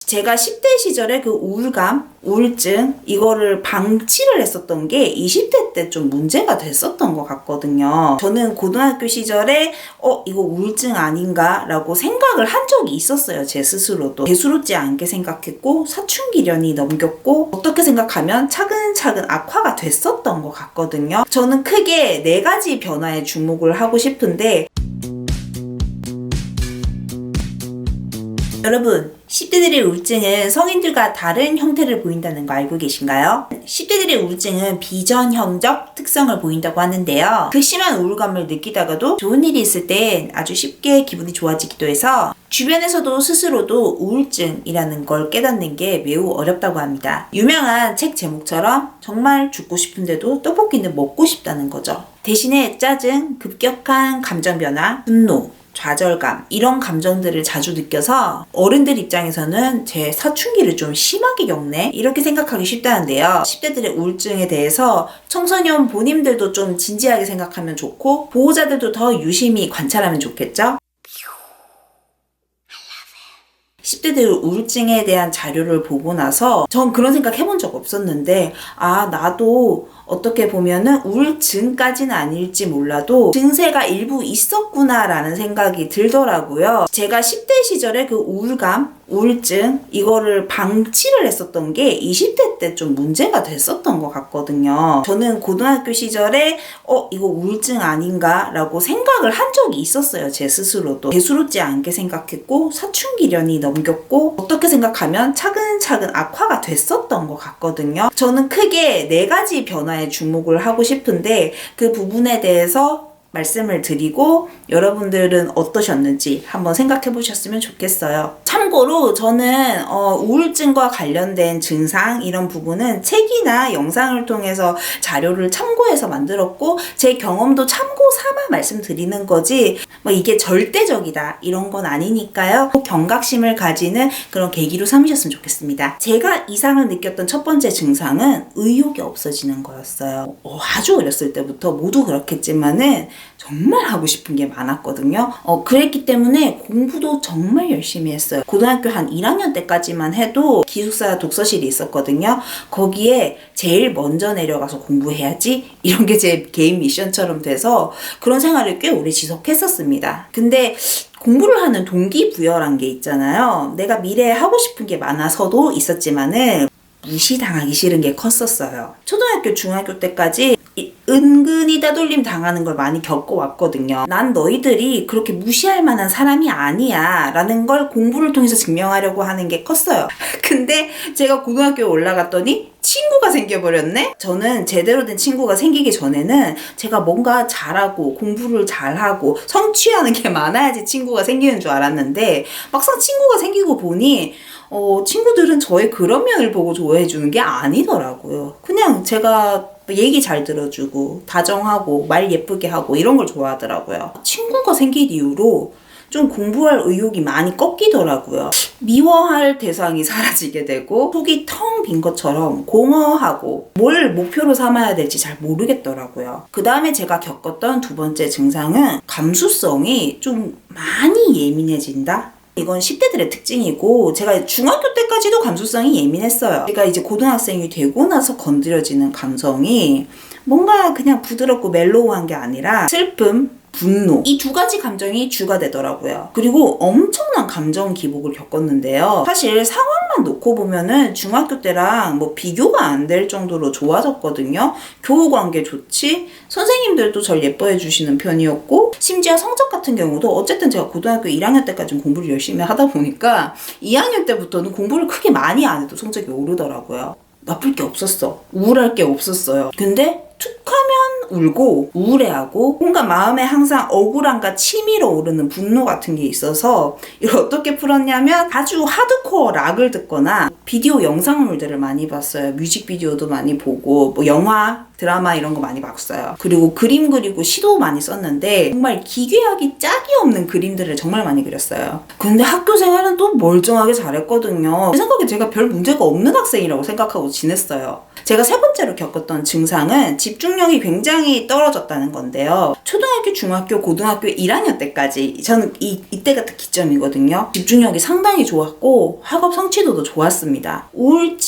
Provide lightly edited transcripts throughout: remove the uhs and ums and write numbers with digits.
제가 10대 시절에 그 우울감, 우울증 이거를 방치를 했었던 게 20대 때 좀 문제가 됐었던 것 같거든요. 저는 고등학교 시절에 이거 우울증 아닌가 라고 생각을 한 적이 있었어요. 제 스스로도. 대수롭지 않게 생각했고 사춘기련이 넘겼고 어떻게 생각하면 차근차근 악화가 됐었던 것 같거든요. 저는 크게 4가지 변화에 주목을 하고 싶은데, 여러분, 10대들의 우울증은 성인들과 다른 형태를 보인다는 거 알고 계신가요? 10대들의 우울증은 비전형적 특성을 보인다고 하는데요. 그 심한 우울감을 느끼다가도 좋은 일이 있을 땐 아주 쉽게 기분이 좋아지기도 해서 주변에서도 스스로도 우울증이라는 걸 깨닫는 게 매우 어렵다고 합니다. 유명한 책 제목처럼 정말 죽고 싶은데도 떡볶이는 먹고 싶다는 거죠. 대신에 짜증, 급격한 감정 변화, 분노, 좌절감 이런 감정들을 자주 느껴서 어른들 입장에서는 제 사춘기를 좀 심하게 겪네 이렇게 생각하기 쉽다는데요. 10대들의 우울증에 대해서 청소년 본인들도 좀 진지하게 생각하면 좋고 보호자들도 더 유심히 관찰하면 좋겠죠. 10대들 우울증에 대한 자료를 보고 나서 전 그런 생각 해본 적 없었는데 나도 어떻게 보면은 우울증까지는 아닐지 몰라도 증세가 일부 있었구나라는 생각이 들더라고요. 제가 10대 시절에 그 우울감, 우울증 이거를 방치를 했었던 게 20대 때 좀 문제가 됐었던 것 같거든요. 저는 고등학교 시절에 이거 우울증 아닌가 라고 생각을 한 적이 있었어요. 제 스스로도. 대수롭지 않게 생각했고 사춘기련이 넘겼고 어떻게 생각하면 차근차근 악화가 됐었던 것 같거든요. 저는 크게 4가지 변화에 주목을 하고 싶은데 그 부분에 대해서 말씀을 드리고 여러분들은 어떠셨는지 한번 생각해 보셨으면 좋겠어요. 참고로 저는 우울증과 관련된 증상 이런 부분은 책이나 영상을 통해서 자료를 참고해서 만들었고 제 경험도 참고 삼아 말씀드리는 거지 이게 절대적이다 이런 건 아니니까요. 경각심을 가지는 그런 계기로 삼으셨으면 좋겠습니다. 제가 이상을 느꼈던 첫 번째 증상은 의욕이 없어지는 거였어요. 아주 어렸을 때부터 모두 그렇겠지만은 정말 하고 싶은 게 많았거든요. 그랬기 때문에 공부도 정말 열심히 했어요. 고등학교 한 1학년 때까지만 해도 기숙사 독서실이 있었거든요. 거기에 제일 먼저 내려가서 공부해야지 이런 게 제 개인 미션처럼 돼서 그런 생활을 꽤 오래 지속했었습니다. 근데 공부를 하는 동기부여란 게 있잖아요. 내가 미래에 하고 싶은 게 많아서도 있었지만은 무시당하기 싫은 게 컸었어요. 초등학교, 중학교 때까지 은근히 따돌림 당하는 걸 많이 겪어왔거든요. 난 너희들이 그렇게 무시할 만한 사람이 아니야 라는 걸 공부를 통해서 증명하려고 하는 게 컸어요. 근데 제가 고등학교에 올라갔더니 친구가 생겨버렸네? 저는 제대로 된 친구가 생기기 전에는 제가 뭔가 잘하고 공부를 잘하고 성취하는 게 많아야지 친구가 생기는 줄 알았는데 막상 친구가 생기고 보니 친구들은 저의 그런 면을 보고 좋아해 주는 게 아니더라고요. 그냥 제가 얘기 잘 들어주고 다정하고 말 예쁘게 하고 이런 걸 좋아하더라고요. 친구가 생긴 이후로 좀 공부할 의욕이 많이 꺾이더라고요. 미워할 대상이 사라지게 되고 속이 텅 빈 것처럼 공허하고 뭘 목표로 삼아야 될지 잘 모르겠더라고요. 그 다음에 제가 겪었던 두 번째 증상은 감수성이 좀 많이 예민해진다? 이건 10대들의 특징이고 제가 중학교 때까지도 감수성이 예민했어요. 제가 이제 고등학생이 되고 나서 건드려지는 감성이 뭔가 그냥 부드럽고 멜로우한 게 아니라 슬픔, 분노 이 2가지 감정이 주가 되더라고요. 그리고 엄청난 감정 기복을 겪었는데요. 사실 상황만 놓고 보면은 중학교 때랑 비교가 안 될 정도로 좋아졌거든요. 교우 관계 좋지, 선생님들도 절 예뻐해 주시는 편이었고 심지어 성적 같은 경우도 어쨌든 제가 고등학교 1학년 때까지는 공부를 열심히 하다 보니까 2학년 때부터는 공부를 크게 많이 안 해도 성적이 오르더라고요. 나쁠 게 없었어. 우울할 게 없었어요. 근데 툭하면 울고 우울해하고 뭔가 마음에 항상 억울함과 치밀어 오르는 분노 같은 게 있어서 이걸 어떻게 풀었냐면 아주 하드코어 락을 듣거나 비디오 영상물들을 많이 봤어요. 뮤직비디오도 많이 보고 영화, 드라마 이런 거 많이 봤어요. 그리고 그림 그리고 시도 많이 썼는데 정말 기괴하기 짝이 없는 그림들을 정말 많이 그렸어요. 근데 학교 생활은 또 멀쩡하게 잘했거든요. 제 생각에 제가 별 문제가 없는 학생이라고 생각하고 지냈어요. 제가 세 번째로 겪었던 증상은 집중력이 굉장히 떨어졌다는 건데요. 초등학교, 중학교, 고등학교 1학년 때까지 저는 이때가 기점이거든요. 집중력이 상당히 좋았고 학업 성취도도 좋았습니다. 우울증이라고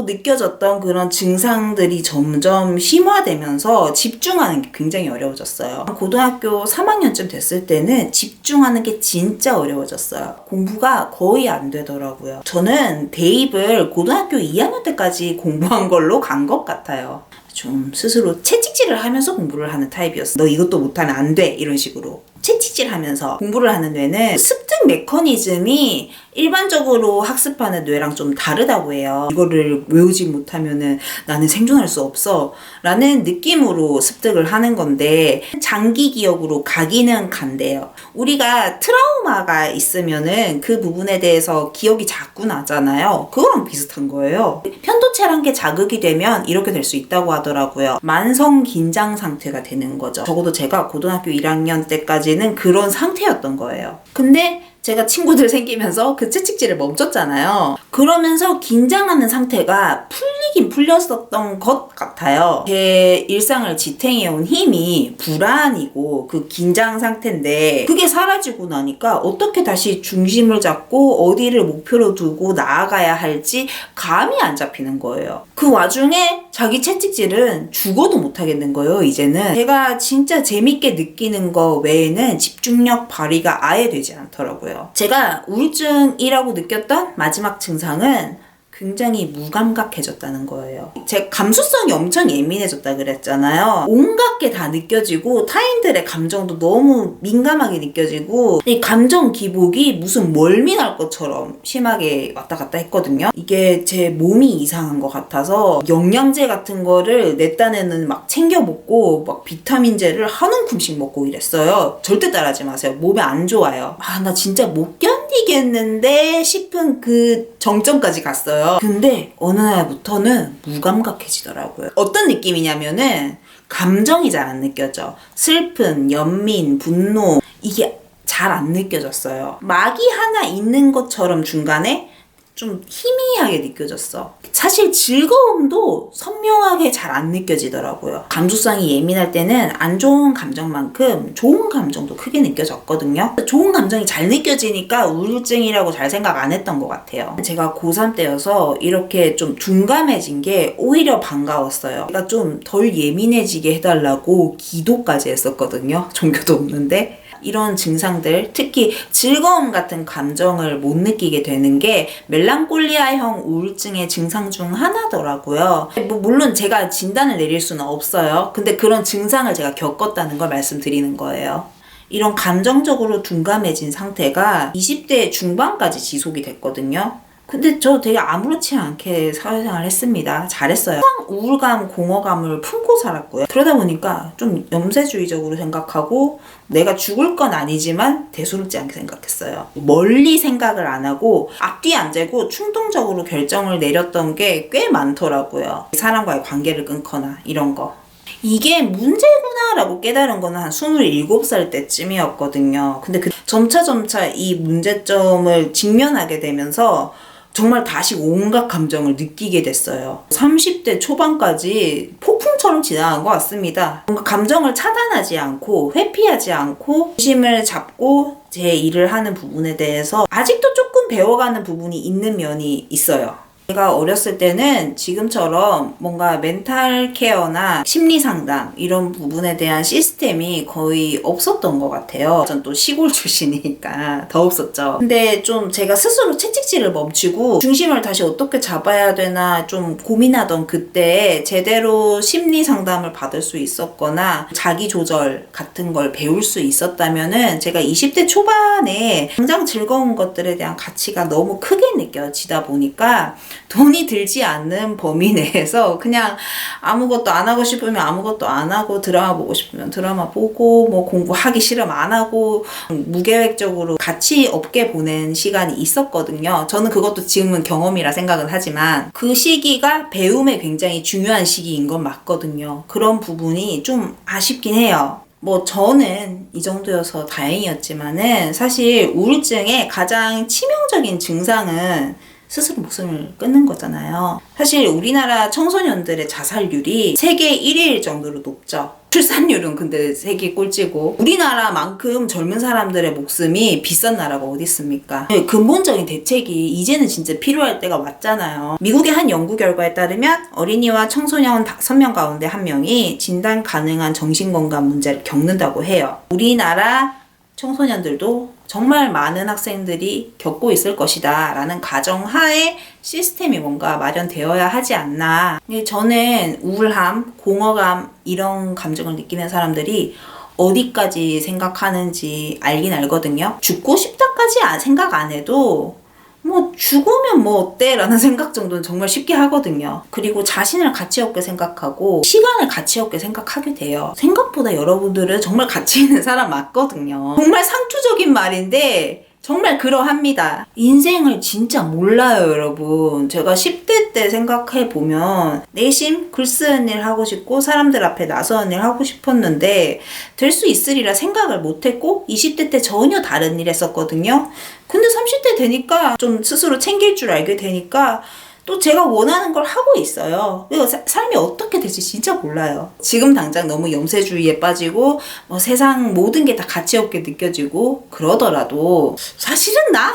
느껴졌던 그런 증상들이 점점 심화되면서 집중하는 게 굉장히 어려워졌어요. 고등학교 3학년쯤 됐을 때는 집중하는 게 진짜 어려워졌어요. 공부가 거의 안 되더라고요. 저는 대입을 고등학교 2학년 때까지 공부한 걸로 간 것 같아요. 좀 스스로 채찍질을 하면서 공부를 하는 타입이었어. 너 이것도 못하면 안 돼, 이런 식으로 채찍질 하면서 공부를 하는 뇌는 습득 메커니즘이 일반적으로 학습하는 뇌랑 좀 다르다고 해요. 이거를 외우지 못하면은 나는 생존할 수 없어 라는 느낌으로 습득을 하는 건데, 장기 기억으로 가기는 간대요. 우리가 트라우마가 있으면은 그 부분에 대해서 기억이 자꾸 나잖아요. 그거랑 비슷한 거예요. 편도체란 게 자극이 되면 이렇게 될 수 있다고 하더라고요. 만성 긴장 상태가 되는 거죠. 적어도 제가 고등학교 1학년 때까지는 그런 상태였던 거예요. 근데 제가 친구들 생기면서 그 채찍질을 멈췄잖아요. 그러면서 긴장하는 상태가 풀리긴 풀렸었던 것 같아요. 제 일상을 지탱해온 힘이 불안이고 그 긴장 상태인데, 그게 사라지고 나니까 어떻게 다시 중심을 잡고 어디를 목표로 두고 나아가야 할지 감이 안 잡히는 거예요. 그 와중에 자기 채찍질은 죽어도 못하겠는 거예요. 이제는 제가 진짜 재밌게 느끼는 거 외에는 집중력 발휘가 아예 되지 않더라고요. 제가 우울증이라고 느꼈던 마지막 증상은 굉장히 무감각해졌다는 거예요. 제 감수성이 엄청 예민해졌다 그랬잖아요. 온갖 게 다 느껴지고 타인들의 감정도 너무 민감하게 느껴지고, 이 감정 기복이 무슨 멀미 날 것처럼 심하게 왔다 갔다 했거든요. 이게 제 몸이 이상한 것 같아서 영양제 같은 거를 내 딴에는 막 챙겨 먹고 막 비타민제를 한 움큼씩 먹고 이랬어요. 절대 따라하지 마세요. 몸에 안 좋아요. 나 진짜 못 견디겠는데 싶은 그 정점까지 갔어요. 근데 어느 날부터는 무감각해지더라고요. 어떤 느낌이냐면은 감정이 잘 안 느껴져. 슬픈, 연민, 분노, 이게 잘 안 느껴졌어요. 막이 하나 있는 것처럼 중간에 좀 희미하게 느껴졌어. 사실 즐거움도 선명하게 잘 안 느껴지더라고요. 감수성이 예민할 때는 안 좋은 감정만큼 좋은 감정도 크게 느껴졌거든요. 좋은 감정이 잘 느껴지니까 우울증이라고 잘 생각 안 했던 것 같아요. 제가 고3 때여서 이렇게 좀 둔감해진 게 오히려 반가웠어요. 제가 좀 덜 예민해지게 해달라고 기도까지 했었거든요. 종교도 없는데. 이런 증상들, 특히 즐거움 같은 감정을 못 느끼게 되는 게 멜랑콜리아형 우울증의 증상 중 하나더라고요. 물론 제가 진단을 내릴 수는 없어요. 근데 그런 증상을 제가 겪었다는 걸 말씀드리는 거예요. 이런 감정적으로 둔감해진 상태가 20대 중반까지 지속이 됐거든요. 근데 저 되게 아무렇지 않게 사회생활 했습니다. 잘했어요. 항상 우울감, 공허감을 품고 살았고요. 그러다 보니까 좀 염세주의적으로 생각하고 내가 죽을 건 아니지만 대수롭지 않게 생각했어요. 멀리 생각을 안 하고 앞뒤 안 재고 충동적으로 결정을 내렸던 게 꽤 많더라고요. 사람과의 관계를 끊거나 이런 거. 이게 문제구나라고 깨달은 거는 한 27살 때쯤이었거든요. 근데 점차 이 문제점을 직면하게 되면서 정말 다시 온갖 감정을 느끼게 됐어요. 30대 초반까지 폭풍처럼 지나간 것 같습니다. 뭔가 감정을 차단하지 않고 회피하지 않고 중심을 잡고 제 일을 하는 부분에 대해서 아직도 조금 배워가는 부분이 있는 면이 있어요. 제가 어렸을 때는 지금처럼 뭔가 멘탈 케어나 심리 상담 이런 부분에 대한 시스템이 거의 없었던 것 같아요. 전 또 시골 출신이니까 더 없었죠. 근데 좀 제가 스스로 채찍질을 멈추고 중심을 다시 어떻게 잡아야 되나 좀 고민하던 그때 제대로 심리 상담을 받을 수 있었거나 자기 조절 같은 걸 배울 수 있었다면은 제가 20대 초반에 당장 즐거운 것들에 대한 가치가 너무 크게 느껴지다 보니까 돈이 들지 않는 범위 내에서 그냥 아무것도 안 하고 싶으면 아무것도 안 하고, 드라마 보고 싶으면 드라마 보고, 뭐 공부하기 싫으면 안 하고, 무계획적으로 가치 없게 보낸 시간이 있었거든요. 저는 그것도 지금은 경험이라 생각은 하지만 그 시기가 배움에 굉장히 중요한 시기인 건 맞거든요. 그런 부분이 좀 아쉽긴 해요. 저는 이 정도여서 다행이었지만은 사실 우울증의 가장 치명적인 증상은 스스로 목숨을 끊는 거잖아요. 사실 우리나라 청소년들의 자살률이 세계 1위일 정도로 높죠. 출산율은 근데 세계 꼴찌고 우리나라만큼 젊은 사람들의 목숨이 비싼 나라가 어디 있습니까? 근본적인 대책이 이제는 진짜 필요할 때가 왔잖아요. 미국의 한 연구 결과에 따르면 어린이와 청소년 5명 가운데 1명이 진단 가능한 정신건강 문제를 겪는다고 해요. 우리나라 청소년들도 정말 많은 학생들이 겪고 있을 것이다 라는 가정하에 시스템이 뭔가 마련되어야 하지 않나. 저는 우울함, 공허감 이런 감정을 느끼는 사람들이 어디까지 생각하는지 알긴 알거든요. 죽고 싶다까지 생각 안 해도 뭐 죽으면 뭐 어때? 라는 생각 정도는 정말 쉽게 하거든요. 그리고 자신을 가치 없게 생각하고 시간을 가치 없게 생각하게 돼요. 생각보다 여러분들은 정말 가치 있는 사람 맞거든요. 정말 상투적인 말인데 정말 그러합니다. 인생을 진짜 몰라요, 여러분. 제가 10대 때 생각해보면 내심 글 쓰는 일 하고 싶고 사람들 앞에 나서는 일 하고 싶었는데 될 수 있으리라 생각을 못했고 20대 때 전혀 다른 일 했었거든요. 근데 30대 되니까 좀 스스로 챙길 줄 알게 되니까 또 제가 원하는 걸 하고 있어요. 그래서 삶이 어떻게 될지 진짜 몰라요. 지금 당장 너무 염세주의에 빠지고 뭐 세상 모든 게 다 가치 없게 느껴지고 그러더라도 사실은 나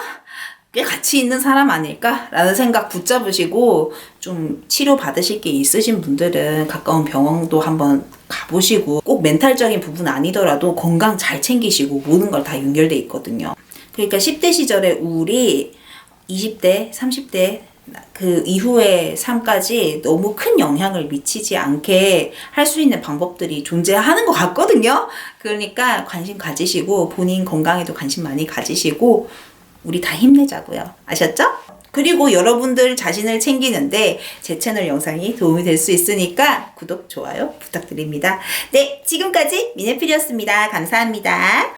꽤 가치 있는 사람 아닐까? 라는 생각 붙잡으시고 좀 치료 받으실 게 있으신 분들은 가까운 병원도 한번 가보시고 꼭 멘탈적인 부분 아니더라도 건강 잘 챙기시고 모든 걸 다 연결돼 있거든요. 그러니까 10대 시절의 우울이 20대, 30대 그 이후의 삶까지 너무 큰 영향을 미치지 않게 할 수 있는 방법들이 존재하는 것 같거든요. 그러니까 관심 가지시고 본인 건강에도 관심 많이 가지시고 우리 다 힘내자고요. 아셨죠? 그리고 여러분들 자신을 챙기는데 제 채널 영상이 도움이 될 수 있으니까 구독, 좋아요 부탁드립니다. 네, 지금까지 미네필이었습니다. 감사합니다.